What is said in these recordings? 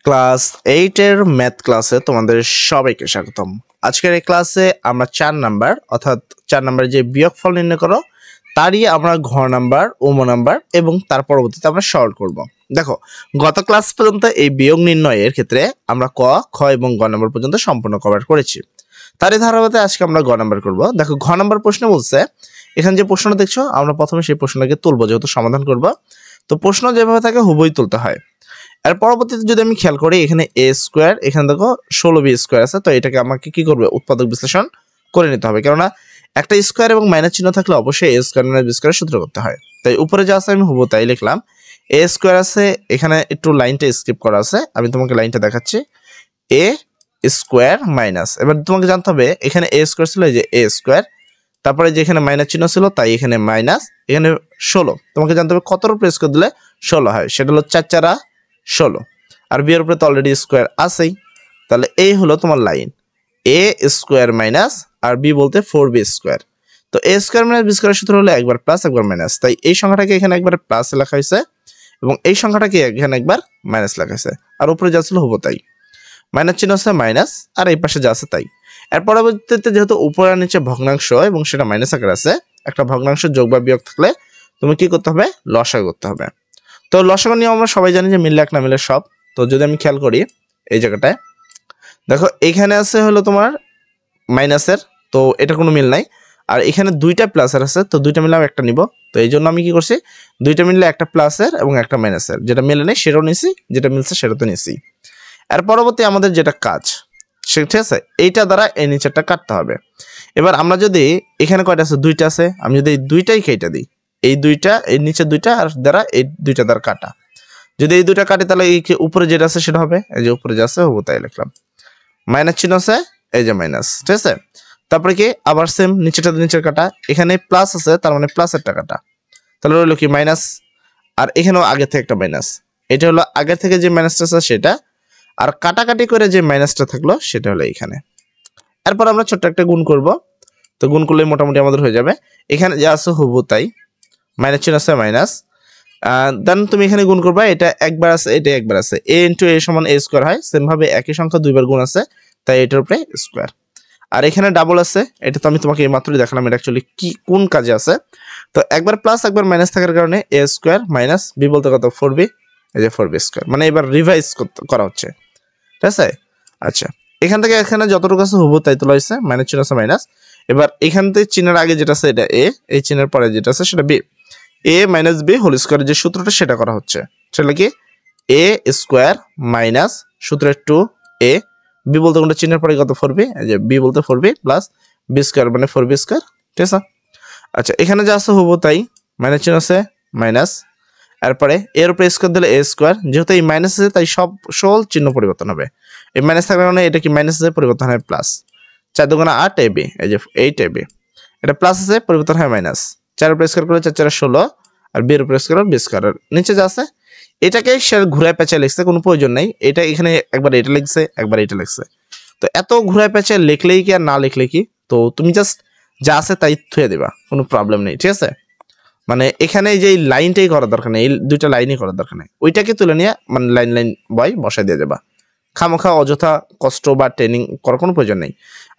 Class 8 এর math ক্লাসে তোমাদের সবাইকে স্বাগতম। আজকের এই ক্লাসে আমরা 4 নাম্বার অর্থাৎ 4 নাম্বারের যে বিয়োগফল নির্ণয় করো তারই আমরা ঘর নাম্বার, উম নাম্বার এবং তার পরবর্তীতে আমরা সলভ করব। দেখো, গত ক্লাস পর্যন্ত এই বিয়োগ নির্ণয়ের ক্ষেত্রে আমরা ক, খ এবং গ নাম্বার পর্যন্ত সম্পূর্ণ কভার করেছি। তারই ধারাবাহিকতায় আজকে আমরা গ নাম্বার করব। দেখো, ঘ নাম্বার প্রশ্ন বলছে, এখানে যে প্রশ্নটা দেখছো আমরা প্রথমে সেই প্রশ্নটাকে তুলবো, যেহেতু সমাধান করব। তো প্রশ্ন যেভাবে থাকে হুবই তুলতে হয়। এর পরবর্তীতে যদি আমি খেয়াল করি, এখানে এ স্কোয়ার, এখানে দেখো 16b স্কোয়ার আছে, তো এটাকে আমাকে কি করবে, উৎপাদক বিশ্লেষণ করে নিতে হবে। কেননা একটা স্কোয়ার এবং মাইনাস চিহ্ন থাকলে অবশ্যই এ স্কোয়ার মাইনাস বি স্কোয়ার সূত্র করতে হয়। তাই উপরে যা আছে আমি হুবহু তাই লিখলাম। এ স্কোয়ার আছে, এখানে একটু লাইনটা স্কিপ করা আছে, আমি তোমাকে লাইনটা দেখাচ্ছি। এ স্কোয়ার মাইনাস, এবার তোমাকে জানতে হবে এখানে এ স্কোয়ার ছিল, এই যে এ স্কোয়ার, তারপরে যে এখানে মাইনাস চিহ্ন ছিল তাই এখানে মাইনাস, এখানে 16, তোমাকে জানতে হবে কত উপরে স্কোয়ার দিলে 16 হয়, সেটা হলো 4 4 16, আর বি এর উপরে তো অলরেডি স্কোয়ার আছেই। তাহলে এই হলো তোমার লাইন এ স্কোয়ার মাইনাস, আর বি বলতে 4b স্কোয়ার। তো এ স্কোয়ার মাইনাস বি স্কোয়ার সূত্র হলো একবার প্লাস একবার মাইনাস, তাই এই সংখ্যাটাকে এখানে একবার প্লাস লেখা হয়েছে এবং এই সংখ্যাটাকে এখানে একবার মাইনাস লেখা হয়েছে, আর উপরে যা ছিল হবো তাই, মাইনাস চিহ্ন আছে মাইনাস, আর এই পাশে যা আছে তাই। এর পরবর্তীতে যেহেতু উপরে আর নিচে ভগ্নাংশ এবং সেটা মাইনাস আকার আছে, একটা ভগ্নাংশ যোগ বা বিয়োগ থাকলে তুমি কি করতে হবে, লসাগু করতে হবে। তো লসাগু নিয়ম আমরা সবাই জানি যে মিললে এক না মিলে সব। তো যদি আমি খেয়াল করি এই জায়গাটায় দেখো, এখানে আছে হলো তোমার মাইনাসের, তো এটা কোনো মিল নাই, আর এখানে দুইটা প্লাসের আছে, তো দুইটা মিলে আমি একটা নিব। তো এই জন্য আমি কি করছি, দুইটা মিললে একটা প্লাসের এবং একটা মাইনাসের, যেটা মিলে নেই সেটাও নিছি, যেটা মিলছে সেটা তো নিছি। এর পরবর্তী আমাদের যেটা কাজ, ঠিক আছে, এইটা দ্বারা এই নিচেরটা কাটতে হবে। এবার আমরা যদি এখানে কয়টা আছে, দুইটা আছে, আমি যদি এই দুইটাই কেটে দিই, এই দুইটা এই নিচের দুইটা আর দ্বারা এই দুইটা দ্বারা কাটা, যদি এই দুইটা কাটি তাহলে এই উপরে যেটা আছে সেটা হবে, এই যে উপরে যা আছে হবো তাই লিখলাম। মাইনাস চিহ্ন আছে, এই যে মাইনাস, ঠিক আছে। তারপরে কি আবার সেম নিচেটা নিচের কাটা, এখানে প্লাস আছে তার মানে প্লাসেরটা কাটা, তাহলে রইলো কি মাইনাস, আর এখানেও আগে থেকে একটা মাইনাস, এটা হলো আগে থেকে যে মাইনাসটা আছে সেটা, আর কাটাকাটি করে যে মাইনাসটা থাকলো সেটা হলো এখানে। এরপর আমরা ছোট্ট একটা গুণ করব, তো গুণ করলে মোটামুটি আমাদের হয়ে যাবে। এখানে যা আছে হবু তাই, মাইনাস চিহ্ন আছে মাইনাস, দেন তুমি এখানে গুণ করবা, এটা একবার আছে এটা একবার আছে, এ ইন্টু এ সমান এ স্কোয়ার হয়, সেম ভাবে একই সংখ্যা দুইবার গুণ আছে, তাই এটার উপরে স্কোয়ার। আর এখানে ডাবল আছে, এটা তো আমি তোমাকে এই মাত্রই দেখালাম এটা অ্যাকচুয়ালি কি কোন কাজে আছে। তো একবার প্লাস একবার মাইনাস থাকার কারণে এ স্কোয়ার মাইনাস বি বলতে কত 4b, এই যে 4b স্কোয়ার, মানে এবার রিভাইজ করা হচ্ছে, ঠিক আছে। আচ্ছা, এখান থেকে এখানে যতটুকু আছে হবু তাই তোলা হয়েছে, মাইনাস চিহ্ন আছে মাইনাস, এবার এখান থেকে চিহ্নের আগে যেটা আছে এটা এ, এই চিহ্নের পরে যেটা আছে সেটা বি, এ মাইনাস বি হোল স্কোয়ার যে সূত্রটা সেটা করা হচ্ছে, সেটা কি এ স্কোয়ার মাইনাস সূত্রের 2a, বি বলতে কোনটা চিহ্নের পরে কত 4b, এই যে বি বলতে 4b প্লাস বি স্কোয়ার মানে 4b স্কোয়ার, ঠিক আছে। আচ্ছা, এখানে যা আছে হবু তাই, মাইনাস চিহ্ন আছে মাইনাস, এরপরে এর উপরে স্কোয়ার দিলে এ স্কোয়ার, যেহেতু এই মাইনাস আছে তাই সব সকল চিহ্ন পরিবর্তন হবে, এই মাইনাস থাকার কারণে এটা কি মাইনাস আছে পরিবর্তন হয় প্লাস, 4 দুগুণা 8 ab, এই যে 8 ab, এটা প্লাস আছে পরিবর্তন হয় মাইনাস, 4 উপরে স্কোয়ার করলে 4 4 16, আর বি এর উপরে স্কোয়ার বি স্কোয়ার, আর নিচে যা আছে এটাকে সে ঘুরায় পেঁচায় লিখছে, কোনো প্রয়োজন নেই, এটা এখানে একবার এটা লিখছে একবার এটা লিখছে, তো এত ঘুরায় পেঁচায় লিখলেই কি আর না লিখলে কি, তো তুমি জাস্ট যা আছে তাই থুয়ে দেবা, কোনো প্রবলেম নেই, ঠিক আছে। মানে এখানে যে লাইনটাই করার দরকার নেই, এই দুইটা লাইনই করার দরকার নেই, ওইটাকে তুলে নিয়ে মানে লাইন লাইন বয় বসাই দিয়ে যাবা, খামোখা অযথা কষ্ট বা ট্রেনিং করার কোনো প্রয়োজন নেই।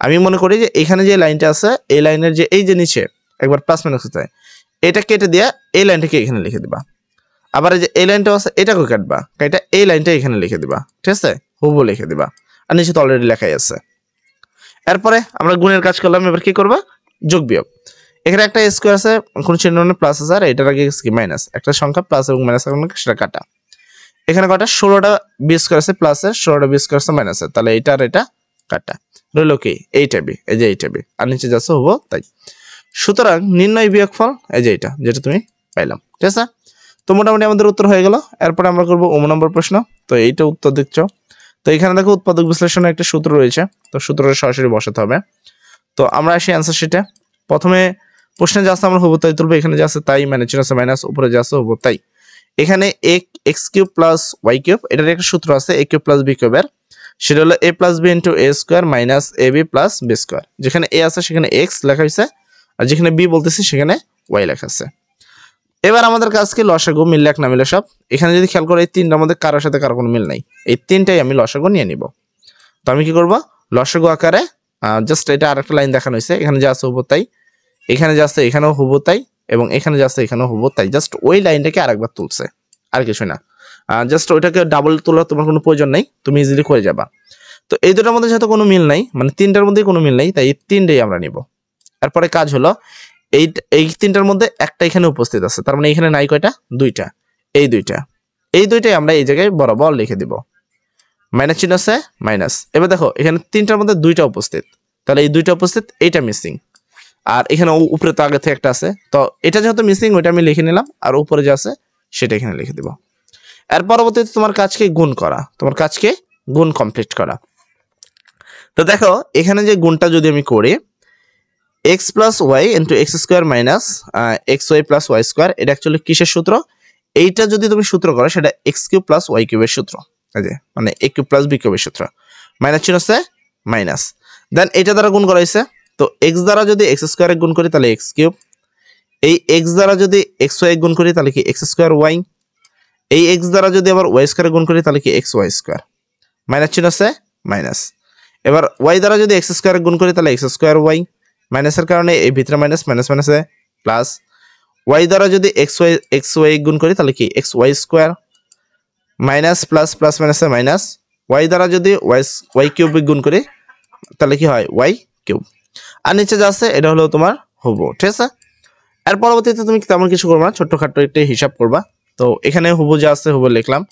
আমি মনে করি যে এখানে যে লাইনটা আছে এই লাইনের যে এই যে নিচে একবার প্লাস মাইনাস হতে হয়, এটা কেটে দিয়ে এই লাইনটাকে এখানে লিখে দিবা, আবার এই যে এই লাইনটা আছে এটাকেও কাটবা, এটা এই লাইনটা এখানে লিখে দিবা, ঠিক আছে, হুবহু লিখে দিবা, আর নিচে তো অলরেডি লেখাই আছে। এরপরে আমরা গুণের কাজ করলাম, এবার কি করবা, যোগ বিয়োগ। এখানে একটা স্কোয়ার আছে, কোন চিহ্ন মানে প্লাস আছে, আর এটার আগে কি মাইনাস, একটা সংখ্যা প্লাস এবং মাইনাস সেটা কাটা, এখানে কটা 16টা বি স্কোয়ার আছে প্লাসের, 16টা বি স্কোয়ার আছে মাইনাসের, তাহলে এইটা আর এটা কাটা, রইল কি এইটা বি, এই যে এইটা বি, আর নিচে যাচ্ছে হবো তাই। সুতরাং নির্ণয় বিয়োগফল এই যে এটা, যেটা তুমি পাইলাম, ঠিক আছে। তো মোটামুটি আমাদের উত্তর হয়ে গেল। এরপরে আমরা করবো ওম নম্বর প্রশ্ন, তো এইটা উত্তর দেখছো, তো এখানে দেখো উৎপাদক বিশ্লেষণের একটা সূত্র রয়েছে, তো সূত্রটা সরাসরি বসাতে হবে। তো আমরা আসি অ্যান্সার শিটে, প্রথমে প্রশ্নে যা আছে আমরা হবো তাই তুলবো, এখানে যা আছে তাই, মাইনাস চিহ্ন আছে মাইনাস, উপরে যা আছে হবো তাই। এখানে x cube plus y cube, এটার একটা সূত্র আছে এ কিউব প্লাস বি কিউবের, সেটা হলো এ plus B into A square minus A B plus B square, যেখানে এ আছে সেখানে এক্স লেখা হয়েছে, আর যেখানে বি বলতেছি সেখানে ওয়াই লেখা আছে। এবার আমাদের কাজ কি লসাগু মিললে এক না মিলে সব। এখানে যদি খেয়াল করো এই তিনটার মধ্যে কারোর সাথে কারো কোনো মিল নাই, এই তিনটাই আমি লসাগু নিয়ে নিব। তো আমি কি করব, লসাগু আকারে জাস্ট এটা আরেকটা লাইন দেখানো হয়েছে, এখানে যা আছে হুবহু তাই, এখানে যা আছে এখানেও হুবহু তাই, এবং এখানে যা আছে এখানেও হুবহু তাই, জাস্ট ওই লাইনটাকে আরেকবার তুলছে, আর কিছু না। জাস্ট ওইটাকে ডাবল তোলার তোমার কোনো প্রয়োজন নেই, তুমি ইজিলি করে যাবা। তো এই দুটোর মধ্যে যেহেতু কোনো মিল নাই, মানে তিনটার মধ্যেই কোনো মিল নেই, তাই এই তিনটাই আমরা নিব। এরপরে কাজ হলো এই তিনটার মধ্যে একটা এখানে উপস্থিত আছে, তার মানে এখানে নাই কয়টা, দুইটা, এই দুইটাই আমরা এই জায়গায় বরাবর লিখে দিব। মাইনাস চিহ্ন আছে, মাইনাস। এবার দেখো এখানে তিনটার মধ্যে দুইটা উপস্থিত, তাহলে এই দুইটা উপস্থিত, এইটা মিসিং, আর এখানে উপরে তো আগে থেকে একটা আছে, তো এটা যেহেতু মিসিং ওইটা আমি লিখে নিলাম, আর উপরে যে আছে সেটা এখানে লিখে দিব। এর পরবর্তীতে তোমার কাজকে গুণ করা, তোমার কাজকে গুণ কমপ্লিট করা। তো দেখো এখানে যে গুণটা যদি আমি করি, x plus y into x square minus x Y plus Y square, এটা অ্যাকচুয়ালি কিসের সূত্র? এইটা যদি তুমি সূত্র করো সেটা এক্স কিউব প্লাস ওয়াই কিউবের সূত্র, মানে এ কিউব প্লাস বি কিউবের সূত্র। মাইনাস চিহ্ন আছে, মাইনাস, দেন এটা দ্বারা গুণ করা হয়েছে। তো এক্স দ্বারা যদি এক্স স্কোয়ারে গুণ করি তাহলে এক্স কিউব, এই এক্স দ্বারা যদি এক্স ওয়াই গুণ করি তাহলে কি এক্স স্কোয়ার ওয়াই, এই এক্স দ্বারা যদি আবার ওয়াই স্কোয়ারে গুণ করি তাহলে কি এক্স ওয়াই স্কোয়ার, মাইনাস চিহ্ন আছে, মাইনাস। এবার ওয়াই দ্বারা যদি এক্স স্কোয়ারে গুণ করি তাহলে এক্স স্কোয়ার ওয়াই, মাইনাসের কারণে এই ভিতরে মাইনাস, মাইনাস মাইনাসে প্লাস। ওয়াই দ্বারা যদি এক্স ওয়াই গুণ করি তাহলে কি x y square, minus plus plus মাইনাসে মাইনাস। ওয়াই দ্বারা যদি ওয়াই কিউব গুণ করি তাহলে কি হয় ওয়াই কিউব। আর নিচে যা আছে এটা হলো তোমার হুবহু, ঠিক আছে। এর পরবর্তীতে তুমি তেমন কিছু করবা না, ছোট্টখাট্ট একটা হিসাব করবা। তো এখানে হুবহু যা আছে হুবহু লিখলাম,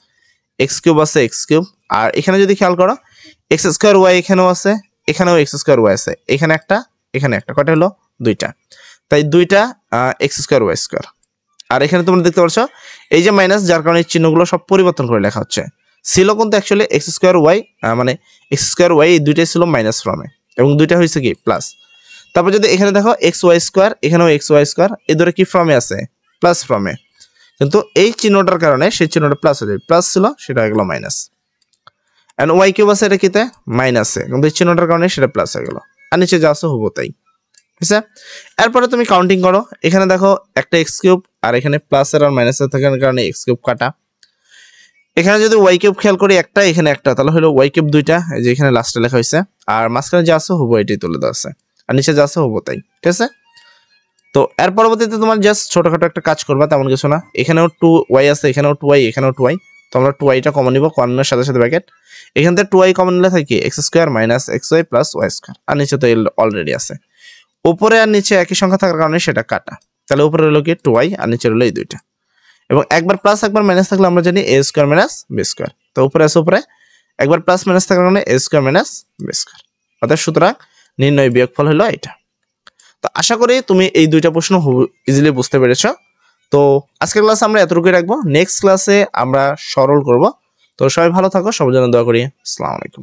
এক্স কিউব আছে এক্স কিউব, আর এখানে যদি খেয়াল করো এক্স স্কোয়ার ওয়াই এখানেও আছে, এখানেও এক্স স্কোয়ার ওয়াই আছে, এখানে একটা এখানে একটা, কটা হলো দুইটা, তাই দুইটা এক্স স্কোয়ার ওয়াই স্কোয়ার। আর এখানে তোমরা দেখতে পাচ্ছ এই যে মাইনাস, যার কারণে চিহ্নগুলো সব পরিবর্তন করে লেখা হচ্ছে। ছিল কিন্তু অ্যাকচুয়ালি এক্স স্কোয়ার ওয়াই, মানে এক্স স্কোয়ার ওয়াই এই দুইটাই ছিল মাইনাস ফর্মে, এবং দুইটা হয়েছে কি প্লাস। তারপর যদি এখানে দেখো এক্স ওয়াই স্কোয়ার, এখানেও এক্স ওয়াই স্কোয়ার, এই দুটো কি ফর্মে আছে, প্লাস ফর্মে, কিন্তু এই চিহ্নটার কারণে সেই চিহ্নটা প্লাস হয়ে যাবে, প্লাস ছিল সেটা হয়ে গেল মাইনাস। এন্ড ওয়াই কিউব আছে এটা কিতে মাইনাসে, কিন্তু এই চিহ্নটার কারণে সেটা প্লাস হয়ে গেল, আর নিচে যা আছে হুবহু তাই, ঠিক আছে। এরপরে তুমি কাউন্টিং করো, এখানে দেখো একটা এক্স কিউব, আর এখানে প্লাসের আর মাইনাসের থাকার কারণে এক্স কিউব কাটা। এখানে যদি ওয়াই কিউব খেয়াল করি একটা এখানে একটা, তাহলে হলো ওয়াই কিউব দুইটা, এই যে এখানে লাস্টে লেখা হয়েছে, আর মাঝখানে যা আছে হুবহু এটাই তুলে দেওয়া আছে, আর নিচে যা আছে হুবহু তাই, ঠিক আছে। তো এর পরবর্তীতে তোমার জাস্ট ছোটখাটো একটা কাজ করবা, তেমন কিছু না। এখানেও টু ওয়াই আছে, এখানেও টু ওয়াই, এখানেও টু ওয়াই, তো আমরা টু ওয়াইটা কমন নিব, কমনের সাথে সাথে ব্র্যাকেট, এখান থেকে টু ওয়াই কমন নিলে থাকে X square minus x Y plus Y square, আর নিচে তো অলরেডি আছে। উপরে আর নিচে একই সংখ্যা থাকার কারণে সেটা কাটা, তাহলে উপরে হলো কি টু ওয়াই, আর নিচে হলো এই দুইটা, এবং একবার প্লাস একবার মাইনাস থাকলে আমরা জানি এ স্কোয়ার মাইনাস বি স্কোয়ার, তো উপরে আছে উপরে, একবার প্লাস মাইনাস থাকার কারণে এ স্কোয়ার মাইনাস বি স্কোয়ার, অর্থাৎ সুতরাং নির্ণয় বিয়োগফল হলো এটা। তো আশা করি তুমি এই দুইটা প্রশ্ন ইজিলি বুঝতে পেরেছো। তো আজকের ক্লাসে আমরা এতটুকুই রাখবো, নেক্সট ক্লাসে আমরা সরল করব। তো সবাই ভালো থাকো, সবার জন্য দোয়া করি। আসসালামু আলাইকুম।